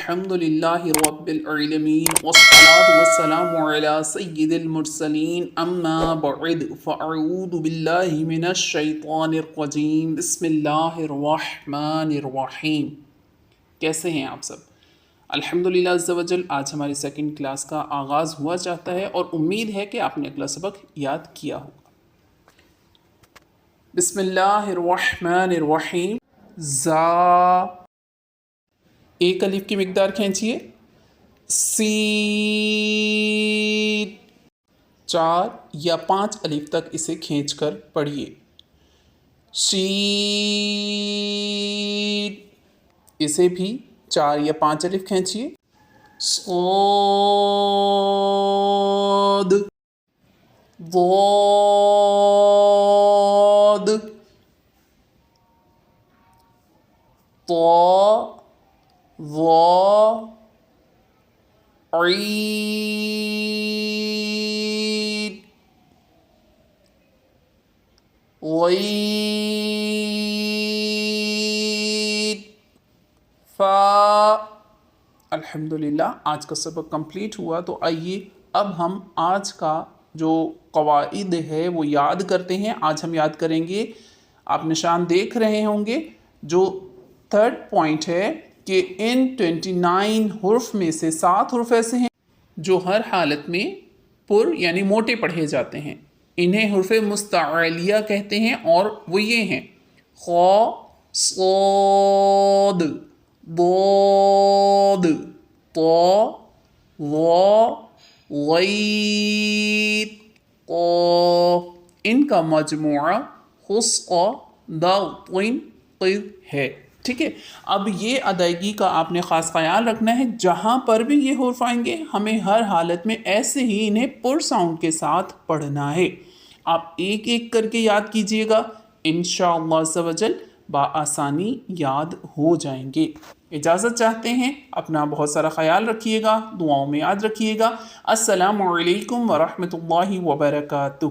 الحمدللہ رب العالمین والصلاة والسلام علی سید المرسلین اما بعد فاعوذ باللہ من الشیطان الرجیم بسم اللہ الرحمن الرحیم۔ کیسے ہیں آپ سب؟ الحمدللہ عز و جل آج ہماری سیکنڈ کلاس کا آغاز ہوا چاہتا ہے اور امید ہے کہ آپ نے اگلا سبق یاد کیا ہوگا۔ بسم اللہ الرحمن الرحیم۔ زا، ایک الف کی مقدار کھینچیے۔ سین، 4 یا 5 الف تک اسے کھینچ کر پڑھیے۔ شین، اسے بھی 4 یا 5 الف کھینچیے۔ صاد، ضاد، طا، ظا، عین، غین، فا۔ الحمدللہ آج کا سبق کمپلیٹ ہوا، تو آئیے اب ہم آج کا جو قواعد ہے وہ یاد کرتے ہیں۔ آج ہم یاد کریں گے، آپ نشان دیکھ رہے ہوں گے، جو 3rd پوائنٹ ہے کہ ان 29 حرف میں سے 7 حرف ایسے ہیں جو ہر حالت میں پر یعنی موٹے پڑھے جاتے ہیں۔ انہیں حرف مستعلیہ کہتے ہیں اور وہ یہ ہیں: خا، صاد، ضاد، طا، ظا، غین، قاف۔ ان کا مجموعہ خسق ضغط قذ ہے۔ ٹھیک ہے، اب یہ ادائیگی کا آپ نے خاص خیال رکھنا ہے، جہاں پر بھی یہ حروف آئیں گے ہمیں ہر حالت میں ایسے ہی انہیں پر ساؤنڈ کے ساتھ پڑھنا ہے۔ آپ ایک ایک کر کے یاد کیجئے گا، انشاءاللہ عز و جل بآسانی یاد ہو جائیں گے۔ اجازت چاہتے ہیں، اپنا بہت سارا خیال رکھیے گا، دعاؤں میں یاد رکھیے گا۔ السلام علیکم ورحمۃ اللہ وبرکاتہ۔